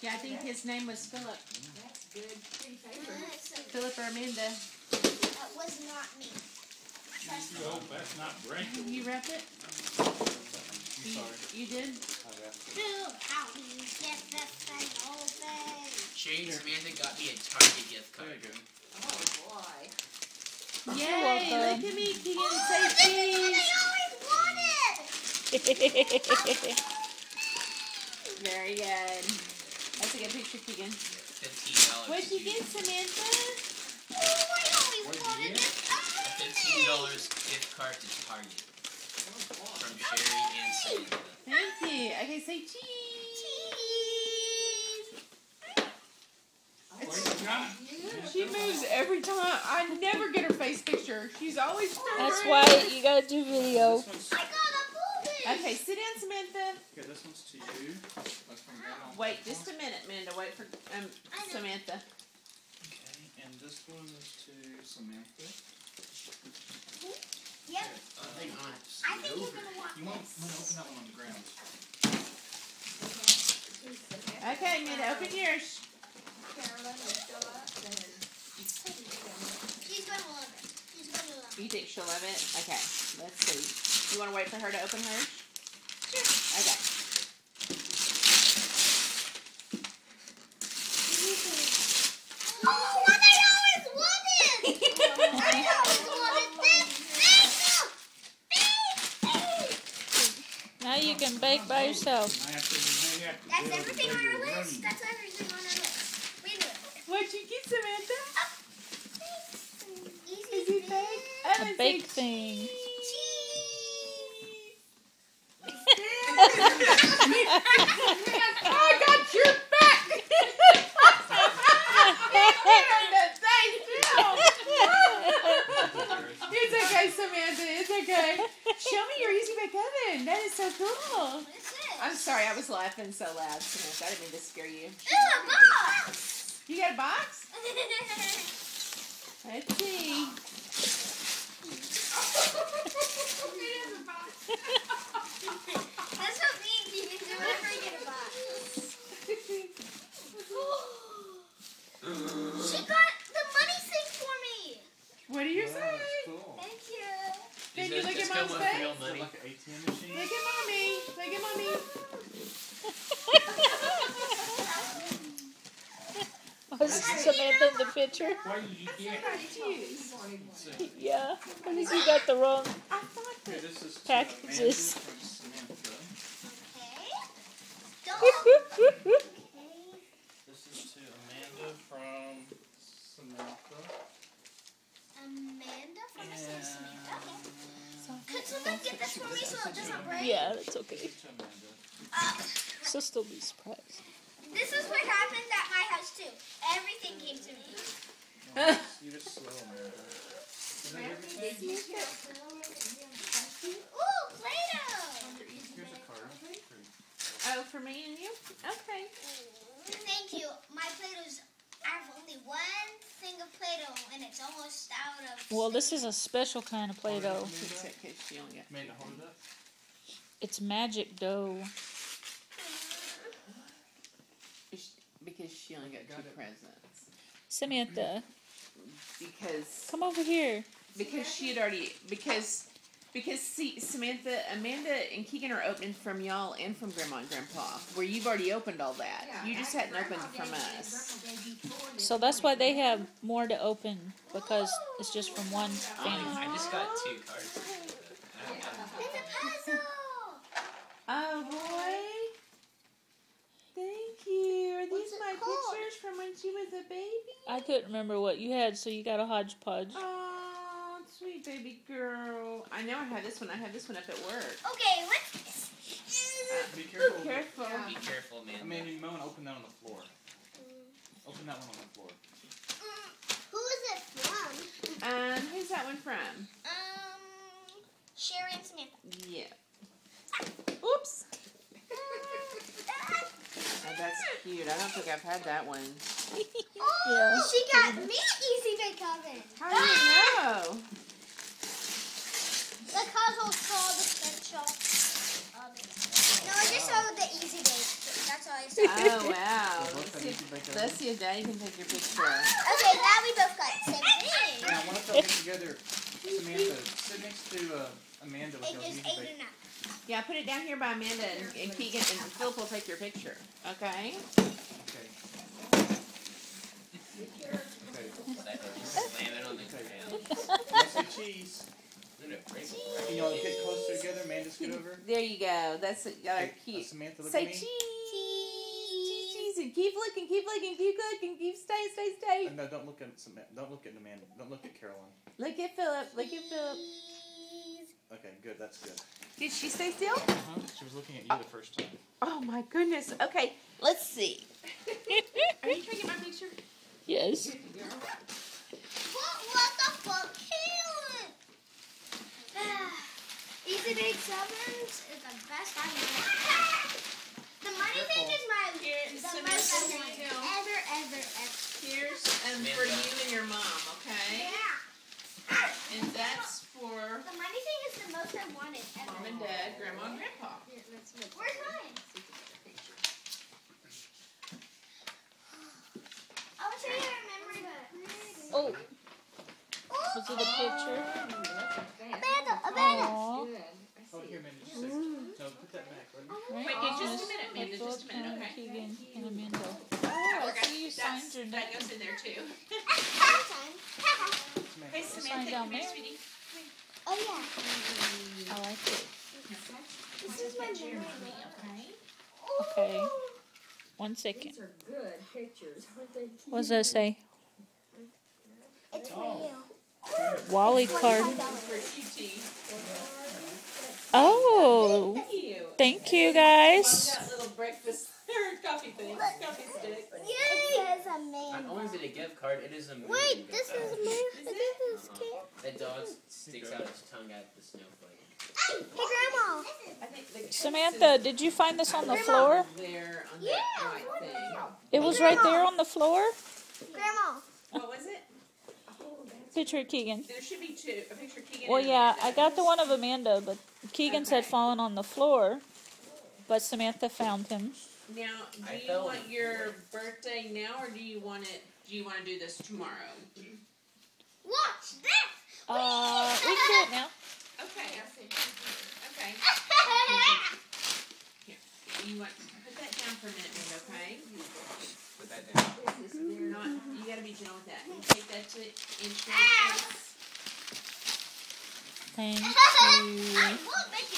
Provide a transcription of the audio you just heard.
Yeah, I think his name was Philip. That's good. Pretty favorite. Philip or Amanda. That was not me. Trust me. Oh, that's not breaking. You wrap it? I'm sorry. You did? I wrapped it. Dude, how do you get this thing open? Sherry and Samantha got me a Target gift There card. you go. Oh boy. Yay! welcome. Look at me, Keegan. Oh, Say this is what cheese. I always wanted! Very good. That's a good picture, Keegan. $15. What'd you get, Samantha? Oh, I always What did you wanted get? this. $15 gift card to Target from Sherry and Samantha. Thank you. Okay, say cheese. What you got? She moves every time. I never get her face picture. She's always turned That's around. why you gotta do video. This one's, I got a movie! Okay, sit down, Samantha. okay, this one's to you. That's from Grandma. Wait just a minute, Amanda. Wait for Samantha. Okay, and this one is to Samantha. Yep. Hang on. I think you're gonna want You want this. to open that one on the ground. Okay, Amanda, open yours. Carolyn will show up and She's gonna love it. She's gonna love it. You think she'll love it? Okay, let's see. You want to wait for her to open hers? Sure. Okay. Oh, what I always wanted! I always wanted this. Now you can bake by yourself. That's everything on our list. That's everything on our list. We do it. What'd you get, Samantha? Easy Is it big? A bake thing. I got your back! It's okay, Samantha. It's okay. Show me your Easy Bake Oven. That is so cool. What is this? I'm sorry, I was laughing so loud, Samantha. I didn't mean to scare you. Ooh, a box! You got a box? Let's see. That's what me and Keegan do whenever we get a box. She got the money thing for me. What do you say? Cool. Thank you. Can you Does look this at come Mom's with face? real Is it money? like an ATM machine? Look at Mommy. Look at Mommy. Was Samantha in the picture? What did you get? Yeah. I think you got the wrong. I thought Okay, that. this is to Packages. Amanda from Samantha. Okay. Don't. This is to Amanda from Samantha. Amanda from And Samantha. Okay. Could someone get this for me so it doesn't break? Yeah, that's okay. this is to Amanda. So still be surprised. This is what happened at my house too. Everything came to me. No, you just slow, Amanda. Is that everything? Ooh, Play-Doh! Here's a card. Oh, for me and you? Okay. Thank you. My Play-Doh's, I have only one thing of Play-Doh and it's almost out of... Well, this is a special kind of Play-Doh. Fix it 'cause she only got Amanda, hold it up. It's magic dough. because she only got two presents. Samantha, Because come over here. she had already see Samantha, Amanda, and Keegan are opening from y'all and from Grandma and Grandpa, where you've already opened all that. You just hadn't opened from us. So that's why they have more to open, because it's just from one thing. I just got 2 cards. It's a puzzle! Oh boy! Thank you. Are these What's it my called? pictures from when she was a baby? I couldn't remember what you had, so you got a hodgepodge. Oh, sweet baby girl. I know I had this one. I had this one up at work. Okay, let's... Be careful. Careful. Be careful, man. Amanda, you might want to open that on the floor. Open that one on the floor. Who is it from? Who's that one from? Sherry and Samantha. Yeah. Oops. Oh, that's cute. I don't think I've had that one. Oh, Yeah. she got me Easy Bake Oven. How do you know? The puzzle's called the special oven. No, I just saw the Easy Bake. That's all I boys. Oh wow. They both got easy bake ovens. Let's see if Daddy can take your picture. Okay, now we both got the same thing. Now, why don't y'all get together, Samantha, sit next to Amanda with It y'all's just easy ate bake. enough. Yeah, put it down here by Amanda and Keegan, and Philip will take your picture. Okay. Okay. Okay. Slam it on the ground. Let's get cheese. Let it break. Can y'all get closer together? Amanda, scoot over. There you go. That's it. Y'all are Okay, cute. Samantha, look Say at me. cheese and keep looking, keep looking, keep looking, keep stay. No, don't look at Samantha. Don't look at Amanda. Don't look at Caroline. Look at Philip. Look at Philip. Okay, good. That's good. Did she stay still? She was looking at you the first time. Oh my goodness. Okay, let's see. Are you trying to get my picture? Yes. What the fuck? Caleb? Easy Bake Sevens is the best I know. The money thing is Here, the Samantha, most I here want you go. ever. Here's for you and your mom, okay? Yeah. And that's for The money thing is the most I wanted ever. Mom and Dad, Grandma and Grandpa. Where's mine? I wish I remembered it. Oh, was it a picture? Amanda. Aw. Oh, here, Amanda. Just a second. No, put that back. Ready? Wait, just a minute, Amanda, just a minute, okay? Keegan and Amanda. Oh, I see you signed your name. That goes in there too. Samantha. Hey, Sign Samantha, down come here, there. sweetie. Oh yeah. I like it. This is my Picture of memory. me, okay? Okay. 1 second. These are good pictures, aren't they? What does that say? It's for you. Wally card. $25. For QT. Oh, Thank you. thank you Mom's guys. got little breakfast or coffee things, coffee sticks. It says Not Amanda. only is it a gift card, it is a movie Wait, gift this card. is Amanda. This is Kim. That dog sticks out his tongue at the snowflake. Hey, Grandma. I think the Samantha, did you find this on the floor? there on Yeah, that right what thing. It was right there on the floor? Grandma. What was it? Picture of Keegan. There should be two. A picture of Keegan. Well, and yeah, Amanda. I got the one of Amanda, but Keegan said Okay. fallen on the floor. But Samantha found him. Now, I do you felt- want your birthday now, or do you want it? Do you want to do this tomorrow? Watch this. We can do it now. Okay. Okay. Here. You want put that down for a minute, Amanda, okay? Put that down. You're not. You gotta be gentle with that. You take that to insurance. Thank I you. won't make it